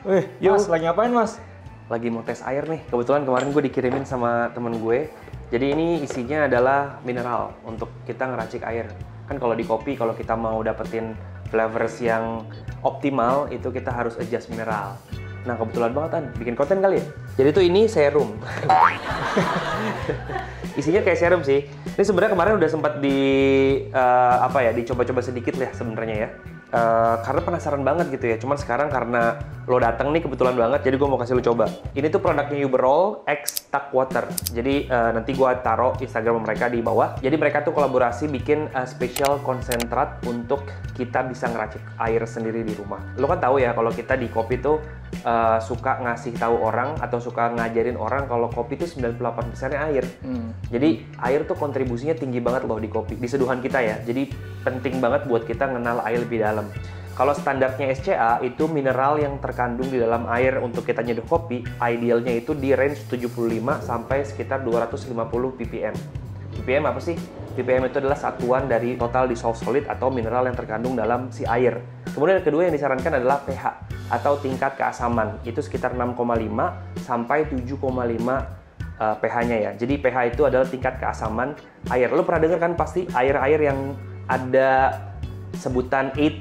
Wih, Mas, lagi ngapain Mas? Lagi mau tes air nih. Kebetulan kemarin gue dikirimin sama temen gue. Jadi ini isinya adalah mineral untuk kita ngeracik air. Kan kalau di kopi, kalau kita mau dapetin flavors yang optimal, itu kita harus adjust mineral. Nah kebetulan banget kan, bikin konten kali ya? Jadi tuh ini serum. Isinya kayak serum sih. Ini sebenarnya kemarin udah sempat dicoba-coba sedikit lah sebenarnya ya. Karena penasaran banget gitu ya. Cuman sekarang karena lo dateng nih kebetulan banget, jadi gue mau kasih lo coba. Ini tuh produknya Uberol X Tuck Water. Jadi nanti gue taruh Instagram mereka di bawah. Jadi mereka tuh kolaborasi bikin special konsentrat untuk kita bisa ngeracik air sendiri di rumah. Lo kan tahu ya kalau kita di kopi tuh suka ngasih tahu orang atau suka ngajarin orang kalau kopi tuh 98%-nya air. Jadi air tuh kontribusinya tinggi banget loh di kopi, di seduhan kita ya. Jadi penting banget buat kita kenal air lebih dalam. Kalau standarnya SCA itu mineral yang terkandung di dalam air untuk kita nyeduh kopi, idealnya itu di range 75 sampai sekitar 250 ppm. ppm apa sih? ppm itu adalah satuan dari total dissolved solid atau mineral yang terkandung dalam si air. Kemudian yang kedua yang disarankan adalah pH atau tingkat keasaman. Itu sekitar 6,5 sampai 7,5 pH-nya ya. Jadi pH itu adalah tingkat keasaman air. Lo pernah dengar kan pasti air-air yang ada sebutan 8+,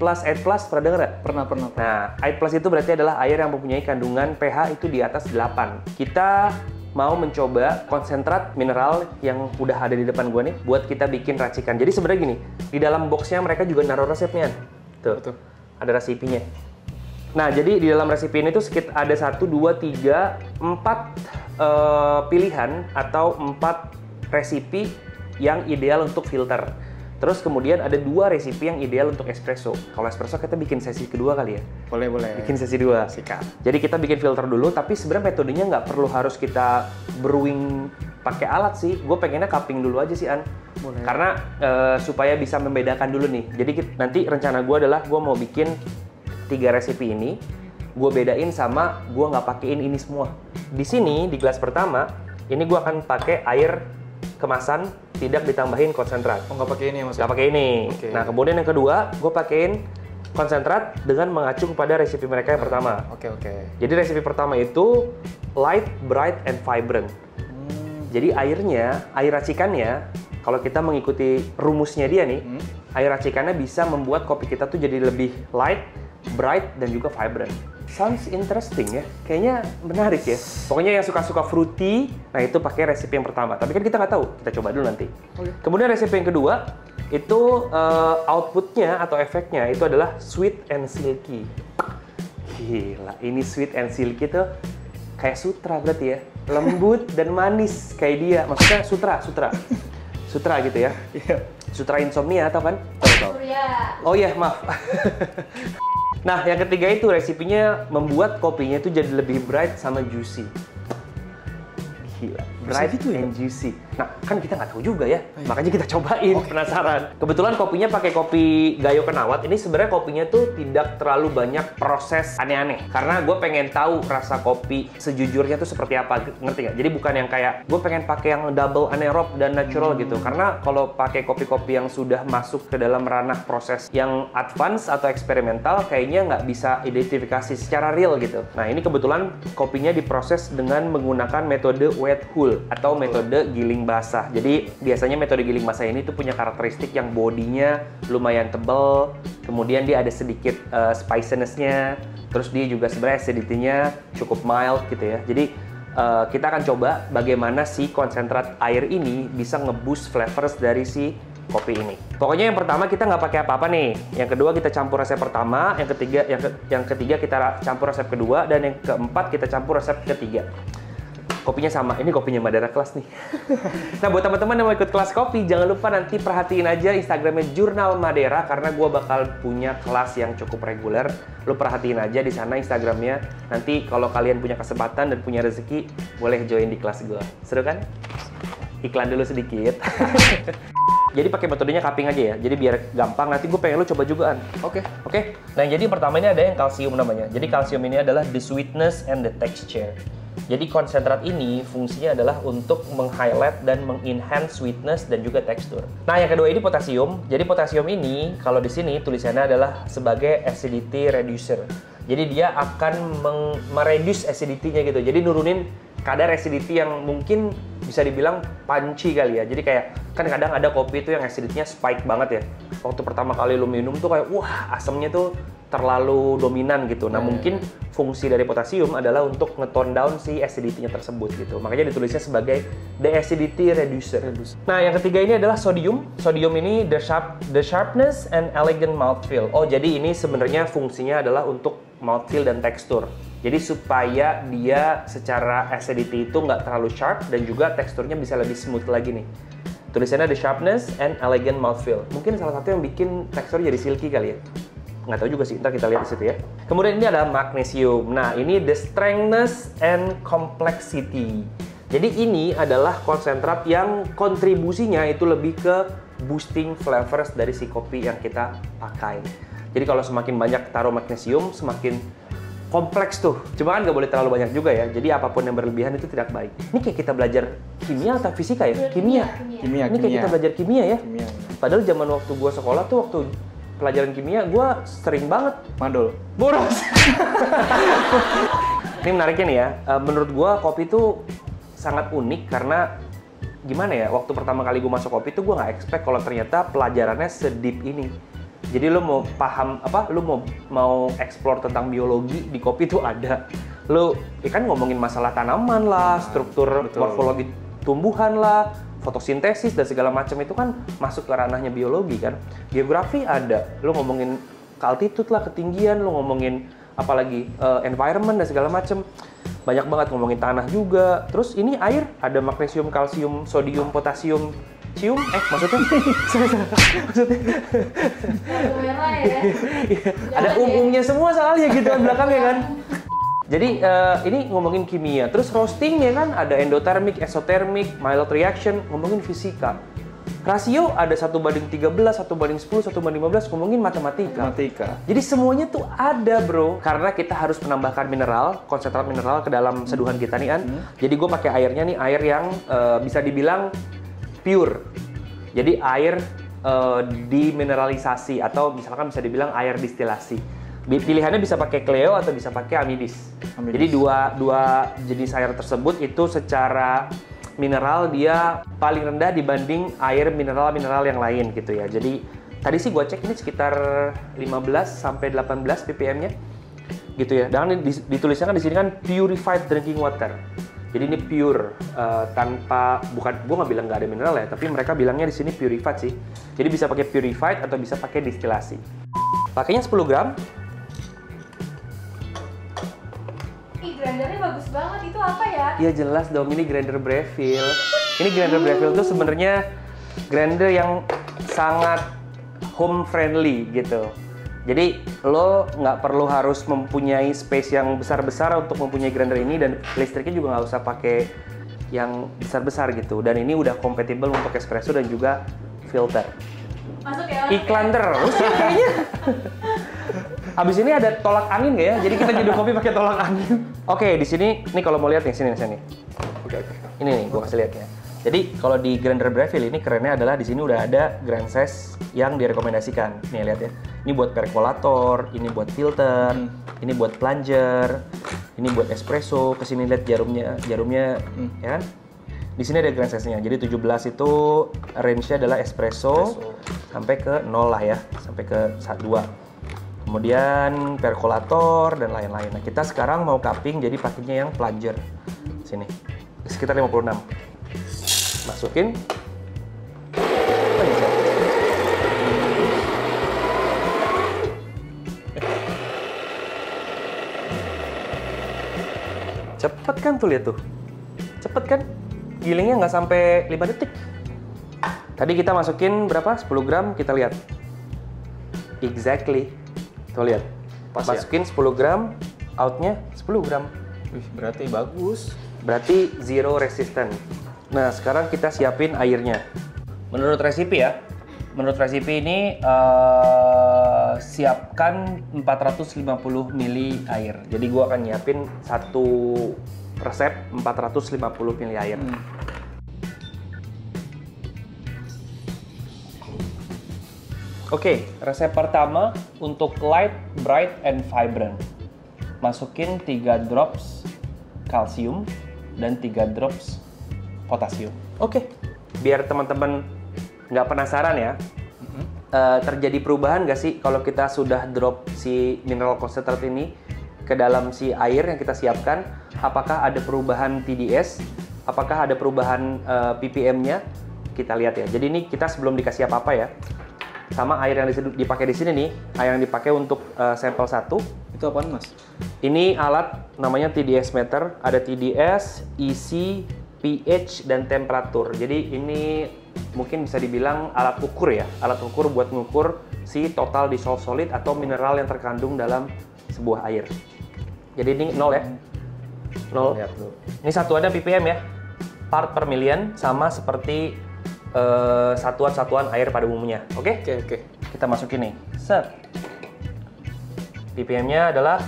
pernah dengar nggak? Pernah. Nah, 8+ itu berarti adalah air yang mempunyai kandungan pH itu di atas 8. Kita mau mencoba konsentrat mineral yang udah ada di depan gua nih buat kita bikin racikan. Jadi sebenarnya gini, di dalam boxnya mereka juga naruh resepnya. Tuh, Betul. ada resipinya. Nah, jadi di dalam resipi ini tuh sekitar ada 1, 2, 3, 4 pilihan atau 4 resipi yang ideal untuk filter. Terus kemudian ada 2 resipi yang ideal untuk espresso. Kalau espresso kita bikin sesi kedua kali ya? Boleh. Bikin sesi 2. Sikat. Jadi kita bikin filter dulu, tapi sebenarnya metodenya nggak perlu harus kita brewing pakai alat sih. Gue pengennya cupping dulu aja sih, An. Boleh. Karena supaya bisa membedakan dulu nih. Jadi nanti rencana gue adalah gue mau bikin 3 resipi ini. Gue bedain sama gue nggak pakein ini semua. Di sini, di gelas pertama, ini gue akan pakai air kemasan tidak ditambahin konsentrat. Oh, nggak pakai ini ya Mas? Nggak pakai ini. Oke. Nah, kemudian yang kedua, gue pakein konsentrat dengan mengacu kepada resipi mereka yang pertama. Oke. Jadi resipi pertama itu light, bright, and vibrant. Jadi airnya, air racikannya, kalau kita mengikuti rumusnya dia nih, air racikannya bisa membuat kopi kita tuh jadi lebih light, bright, dan juga vibrant. Sounds interesting ya, kayaknya menarik ya. Pokoknya yang suka-suka fruity, nah itu pakai resep yang pertama. Tapi kan kita nggak tahu, kita coba dulu nanti. Oke. Kemudian resep yang kedua, itu outputnya atau efeknya itu adalah sweet and silky. Gila, ini sweet and silky tuh kayak sutra berarti ya. Lembut dan manis kayak dia. Maksudnya sutra gitu ya. Iya. Sutra insomnia atau kan? Tahu. Oh iya, maaf. Nah, yang ketiga itu resipinya membuat kopinya itu jadi lebih bright sama juicy. Gila, bright gitu ya? and juicy. Nah, kan kita nggak tahu juga ya, makanya kita cobain, penasaran. Kebetulan kopinya pakai kopi Gayo Kenawat. Ini sebenarnya kopinya tuh tidak terlalu banyak proses aneh-aneh. Karena gue pengen tahu rasa kopi sejujurnya tuh seperti apa, ngerti nggak? Jadi bukan yang kayak, gue pengen pakai yang double anaerob dan natural gitu. Karena kalau pakai kopi-kopi yang sudah masuk ke dalam ranah proses yang advance atau eksperimental, kayaknya nggak bisa identifikasi secara real gitu. Nah, ini kebetulan kopinya diproses dengan menggunakan metode wet hull atau metode giling basah. Jadi biasanya metode giling basah ini tuh punya karakteristik yang bodinya lumayan tebal, kemudian dia ada sedikit spiciness-nya, terus dia juga sebenarnya acidity-nya cukup mild gitu ya. Jadi kita akan coba bagaimana si konsentrat air ini bisa nge-boost flavors dari si kopi ini. Pokoknya yang pertama kita nggak pakai apa-apa nih. Yang kedua kita campur resep pertama, yang ketiga kita campur resep kedua, dan yang keempat kita campur resep ketiga. Kopinya sama, ini kopinya Madara kelas nih. Nah, buat teman-teman yang mau ikut kelas kopi, jangan lupa nanti perhatiin aja Instagramnya Jurnal Madera, karena gue bakal punya kelas yang cukup reguler. Lo perhatiin aja di sana Instagramnya. Nanti kalau kalian punya kesempatan dan punya rezeki, boleh join di kelas gue. Seru kan? Iklan dulu sedikit. Jadi pakai metodenya cupping aja ya. Jadi biar gampang. Nanti gue pengen lo coba juga, An. Oke. Nah, jadi yang pertama ini ada yang kalsium namanya. Jadi kalsium ini adalah the sweetness and the texture. Jadi konsentrat ini fungsinya adalah untuk meng-highlight dan meng-enhance sweetness dan juga tekstur. Nah, yang kedua ini potasium. Jadi potasium ini kalau di sini tulisannya adalah sebagai acidity reducer. Jadi dia akan mereduce acidity-nya gitu. Jadi nurunin kadar acidity yang mungkin bisa dibilang punchy kali ya. Jadi kayak kan kadang ada kopi itu yang acidity-nya spike banget ya. Waktu pertama kali lu minum tuh kayak wah asamnya tuh terlalu dominan gitu. Nah mungkin fungsi dari potasium adalah untuk nge-tone down si acidity-nya tersebut gitu. Makanya ditulisnya sebagai the acidity reducer. Nah yang ketiga ini adalah sodium. Sodium ini the sharpness and elegant mouthfeel. Oh jadi ini sebenarnya fungsinya adalah untuk mouthfeel dan tekstur. Jadi supaya dia secara acidity itu nggak terlalu sharp dan juga teksturnya bisa lebih smooth lagi nih. Tulisannya the sharpness and elegant mouthfeel. Mungkin salah satu yang bikin tekstur jadi silky kali ya. Nggak tahu juga sih, ntar kita lihat di situ ya. Kemudian ini ada magnesium. Nah ini the strengthness and complexity. Jadi ini adalah konsentrat yang kontribusinya itu lebih ke boosting flavors dari si kopi yang kita pakai. Jadi kalau semakin banyak taruh magnesium, semakin kompleks tuh. Cuma kan nggak boleh terlalu banyak juga ya. Jadi apapun yang berlebihan itu tidak baik. Ini kayak kita belajar kimia atau fisika ya? Kimia. Ini kayak kita belajar kimia ya? Kimia. Padahal zaman waktu gua sekolah tuh, waktu pelajaran kimia, gua sering banget mandul. Boros. Ini menariknya nih ya. Menurut gua kopi tuh sangat unik karena gimana ya? Waktu pertama kali gua masuk kopi tuh gua nggak expect kalau ternyata pelajarannya sedip ini. Jadi lo mau paham apa? Lo mau explore tentang biologi di kopi itu ada. Lo kan ngomongin masalah tanaman lah, struktur morfologi tumbuhan lah, fotosintesis dan segala macam itu kan masuk ke ranahnya biologi kan. Geografi ada. Lo ngomongin altitude lah, ketinggian, lo ngomongin apalagi environment dan segala macam. Banyak banget ngomongin tanah juga. Terus ini air, ada magnesium, kalsium, sodium, potasium, cium, maksudnya? Maksudnya? Merah ya? Ada umumnya semua soalnya gitu kan belakangnya kan. Jadi ini ngomongin kimia. Terus roastingnya kan ada endothermic, exothermic, Maillard reaction, ngomongin fisika. Rasio ada 1:13, 1:10, 1:15, ngomongin matematika. Jadi semuanya tuh ada bro. Karena kita harus menambahkan mineral, konsentrat mineral ke dalam seduhan kita nih kan. Jadi gue pakai airnya nih, air yang bisa dibilang pure. Jadi air dimineralisasi atau misalkan bisa dibilang air distilasi. Pilihannya bisa pakai Cleo atau bisa pakai Amidis. Jadi dua jenis air tersebut itu secara mineral dia paling rendah dibanding air mineral-mineral yang lain gitu ya. Jadi tadi sih gua cek ini sekitar 15 sampai 18 ppm-nya gitu ya. Dan ditulisnya kan di sini kan purified drinking water. Jadi ini pure tanpa, bukan, gue nggak bilang nggak ada mineral ya, tapi mereka bilangnya di sini purified sih. Jadi bisa pakai purified atau bisa pakai distilasi. Pakainya 10 gram. Ih, grindernya bagus banget. Itu apa ya? Iya jelas dong, ini grinder Breville. Ini grinder Breville tuh sebenarnya grinder yang sangat home friendly gitu. Jadi lo nggak perlu harus mempunyai space yang besar-besar untuk mempunyai grinder ini, dan listriknya juga nggak usah pakai yang besar-besar gitu. Dan ini udah kompatibel untuk espresso dan juga filter. Masuk ya? Iklan terus ya kayaknya. Abis ini ada tolak angin nggak ya? Jadi kita nyeduh kopi pakai tolak angin. Oke, di sini nih kalau mau lihat nih sini. Oke. Ini nih gua kasih lihat ya. Jadi kalau di grinder Breville ini kerennya adalah di sini udah ada grind size yang direkomendasikan. Nih lihat ya. Ini buat percolator, ini buat filter, ini buat plunger, ini buat espresso. Kesini lihat jarumnya ya kan? Di sini ada grind size-nya. Jadi 17 itu range-nya adalah espresso sampai ke 0 lah ya, sampai ke 2. Kemudian percolator dan lain-lain. Nah, kita sekarang mau cupping jadi pakainya yang plunger. Sini. Sekitar 56. Masukin. Cepet kan tuh, lihat tuh. Cepet kan? Gilingnya nggak sampai 5 detik. Tadi kita masukin berapa? 10 gram, kita lihat. Exactly. Tuh lihat. Pas masukin ya? 10 gram, outnya 10 gram. Wih, berarti bagus. Berarti zero resistant. Nah, sekarang kita siapin airnya. Menurut resep ya, menurut resep ini siapkan 450 ml air. Jadi gua akan nyiapin satu resep 450 ml air. Oke, resep pertama untuk light, bright, and vibrant. masukin 3 drops kalsium dan 3 drops potasium. Oke. Biar teman-teman nggak penasaran ya, terjadi perubahan nggak sih kalau kita sudah drop si mineral concentrate ini ke dalam si air yang kita siapkan? Apakah ada perubahan TDS? Apakah ada perubahan ppm-nya? Kita lihat ya. Jadi ini kita sebelum dikasih apa-apa ya, sama air yang dipakai di sini nih, air yang dipakai untuk sampel 1. Itu apaan, Mas? Ini alat namanya TDS meter. Ada TDS, EC, pH, dan temperatur. Jadi ini mungkin bisa dibilang alat ukur ya. Alat ukur buat mengukur si total dissolved solid atau mineral yang terkandung dalam sebuah air. Jadi ini 0 ya. 0. Lihat dulu. Ini satuannya ppm ya. Part per million, sama seperti satuan-satuan air pada umumnya. Oke? Oke. Kita masukin nih. Set. ppm-nya adalah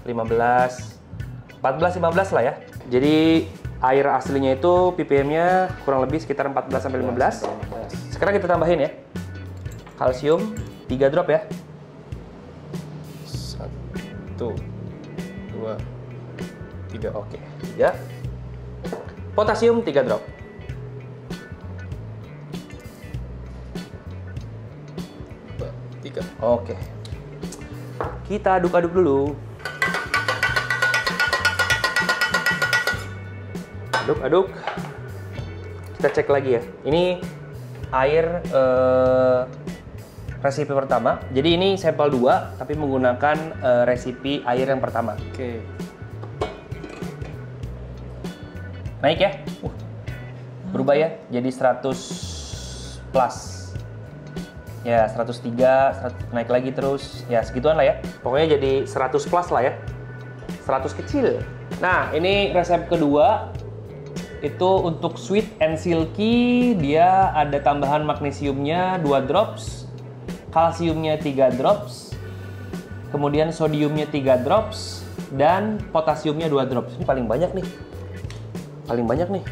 15, 14-15 lah ya. Jadi air aslinya itu ppm-nya kurang lebih sekitar 14-15. Sekarang kita tambahin ya. Kalsium 3 drop ya. 1, 2, 3. Oke. Ya. Potasium 3 drop. Oke. Kita aduk-aduk dulu. Aduk-aduk. Kita cek lagi ya. Ini air resipi pertama. Jadi ini sampel 2 tapi menggunakan resipi air yang pertama. Oke. Naik ya. Berubah ya. Jadi 100 plus. Ya, 103, 100, naik lagi terus. Ya, segituan lah ya. Pokoknya jadi 100 plus lah ya. 100 kecil. Nah, ini resep kedua. Itu untuk sweet and silky. Dia ada tambahan magnesiumnya 2 drops. Kalsiumnya 3 drops. Kemudian sodiumnya 3 drops. Dan potasiumnya 2 drops. Ini paling banyak nih. Paling banyak nih.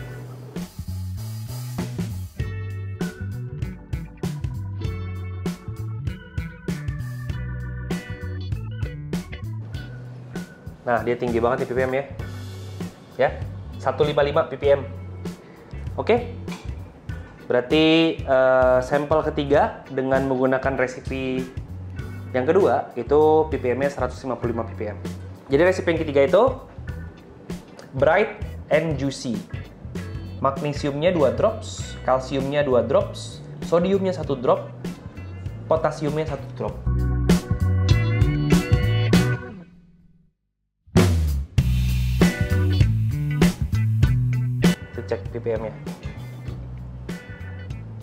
Nah, dia tinggi banget di ppm ya. Ya, 155 ppm. Oke. Berarti sampel ketiga dengan menggunakan resipi yang kedua itu ppm-nya 155 ppm. Jadi resipi yang ketiga itu bright and juicy. Magnesiumnya 2 drops, kalsiumnya 2 drops, sodiumnya 1 drop, potasiumnya 1 drop. Cek ppm-nya.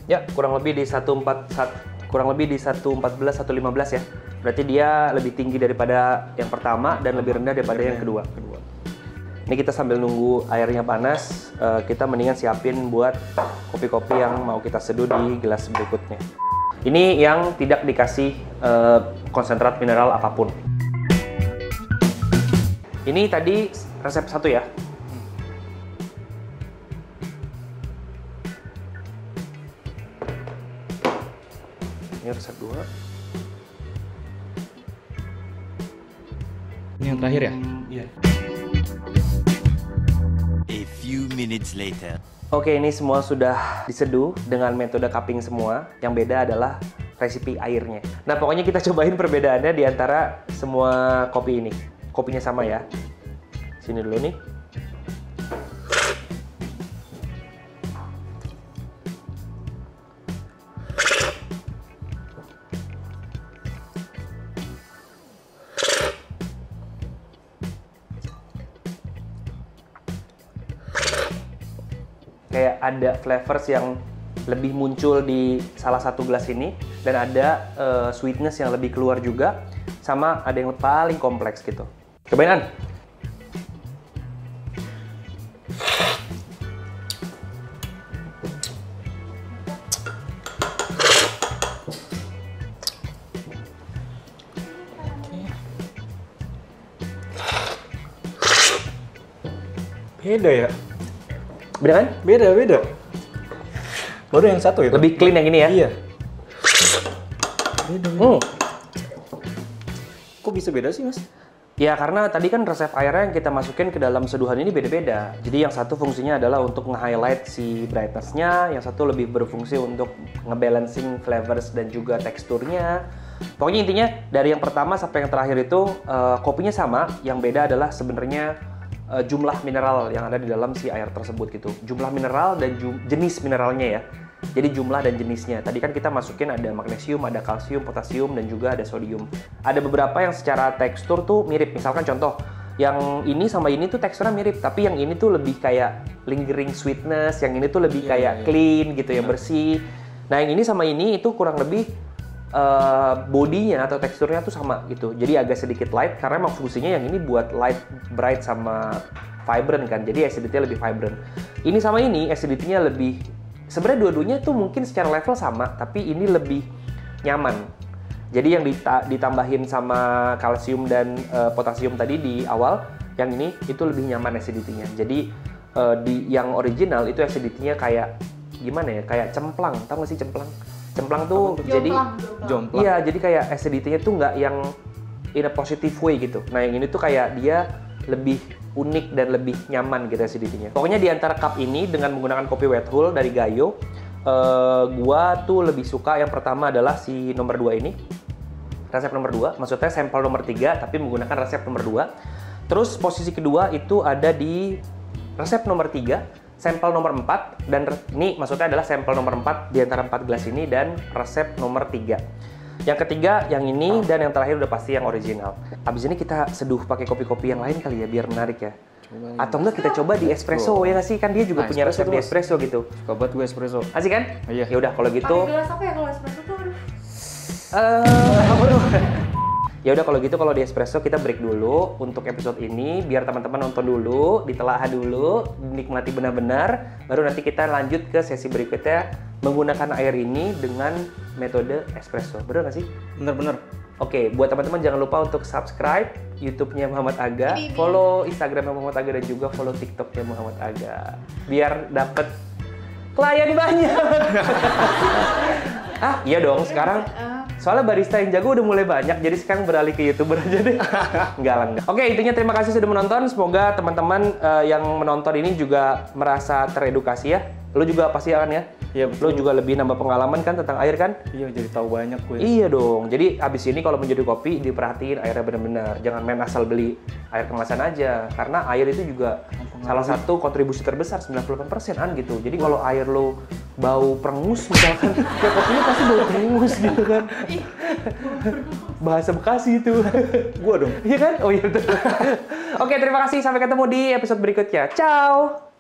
Ya, kurang lebih di 114, 115 ya. Berarti dia lebih tinggi daripada yang pertama dan lebih rendah daripada yang kedua. Ini kita sambil nunggu airnya panas, kita mendingan siapin buat kopi-kopi yang mau kita seduh di gelas berikutnya. Ini yang tidak dikasih konsentrat mineral apapun. Ini tadi resep 1 ya. Ini resep 2. Ini yang terakhir ya? Iya. A few minutes later. Oke, ini semua sudah diseduh dengan metode cupping semua. Yang beda adalah resipi airnya. Nah, pokoknya kita cobain perbedaannya di antara semua kopi ini. Kopinya sama ya. Sini dulu nih. Kayak ada flavors yang lebih muncul di salah satu gelas ini, dan ada sweetness yang lebih keluar juga, sama ada yang paling kompleks gitu. Cobain, An. Beda ya? Beda kan? Beda. Baru yang satu itu. Lebih clean yang ini ya? Iya. Beda. Hmm. Kok bisa beda sih, Mas? Ya, karena tadi kan resep airnya yang kita masukin ke dalam seduhan ini beda-beda. Jadi yang satu fungsinya adalah untuk nge-highlight si brightness-nya, yang satu lebih berfungsi untuk nge-balancing flavors dan juga teksturnya. Pokoknya intinya dari yang pertama sampai yang terakhir itu kopinya sama, yang beda adalah sebenarnya jumlah mineral yang ada di dalam si air tersebut gitu. Jumlah mineral dan jenis mineralnya ya. Jadi jumlah dan jenisnya. Tadi kan kita masukin ada magnesium, ada kalsium, potasium, dan juga ada sodium. Ada beberapa yang secara tekstur tuh mirip. Misalkan contoh, yang ini sama ini tuh teksturnya mirip, tapi yang ini tuh lebih kayak lingering sweetness, yang ini tuh lebih kayak clean gitu ya, bersih. Nah yang ini sama ini itu kurang lebih bodinya atau teksturnya tuh sama gitu. Jadi agak sedikit light karena emang fungsinya yang ini buat light, bright sama vibrant kan. Jadi acidity-nya lebih vibrant. Ini sama ini acidity-nya lebih, sebenarnya dua-duanya tuh mungkin secara level sama, tapi ini lebih nyaman. Jadi yang ditambahin sama kalsium dan potasium tadi di awal, yang ini itu lebih nyaman acidity-nya. Jadi di yang original itu acidity-nya kayak gimana ya? Kayak cemplang. Tahu nggak sih cemplang? Cemplang tuh jadi Jomplang. iya, jadi kayak acidity-nya tuh nggak yang in a positive way gitu. Nah yang ini tuh kayak dia lebih unik dan lebih nyaman gitu acidity-nya. Pokoknya di antara cup ini dengan menggunakan kopi Wet Hull dari Gayo, gua tuh lebih suka yang pertama adalah si nomor 2 ini. Resep nomor 2, maksudnya sampel nomor 3 tapi menggunakan resep nomor 2. Terus posisi kedua itu ada di resep nomor 3, sampel nomor 4, dan ini maksudnya adalah sampel nomor 4 di antara 4 gelas ini dan resep nomor 3. Yang ketiga yang ini, dan yang terakhir udah pasti yang original. Abis ini kita seduh pakai kopi-kopi yang lain kali ya biar menarik ya. Atau enggak kita coba di espresso ya nggak sih? Kan dia juga punya resep di espresso gitu. Suka banget gue espresso. Asik kan? Iya. Ya udah kalau gitu. Pakai gelas apa ya kalau espresso tuh? Aduh. Ya udah kalau gitu, kalau di espresso kita break dulu untuk episode ini biar teman-teman nonton dulu, ditelaah dulu, dinikmati benar-benar, baru nanti kita lanjut ke sesi berikutnya menggunakan air ini dengan metode espresso. Bener nggak sih? Bener-bener. Oke, buat teman-teman jangan lupa untuk subscribe YouTube-nya Muhammad Aga, follow Instagram Muhammad Aga, dan juga follow TikTok-nya Muhammad Aga. Biar dapet klien banyak. Ah, iya dong, sekarang soalnya barista yang jago udah mulai banyak, jadi sekarang beralih ke YouTuber aja deh. Enggak lah, enggak. Oke, intinya terima kasih sudah menonton. Semoga teman-teman yang menonton ini juga merasa teredukasi ya. Lo juga pasti akan ya? Iya, Lo juga lebih nambah pengalaman kan tentang air kan? Iya, jadi tahu banyak gue. Iya dong. Jadi abis ini kalau menjadi kopi diperhatiin airnya benar-benar. Jangan main asal beli air kemasan aja. Karena air itu juga salah satu kontribusi terbesar 98% an gitu. Jadi kalau air lo bau perengus misalkan, ya kopinya pasti bau perengus gitu kan. Bahasa Bekasi itu. Gua dong. Iya kan? Oh iya betul. Oke, terima kasih. Sampai ketemu di episode berikutnya. Ciao.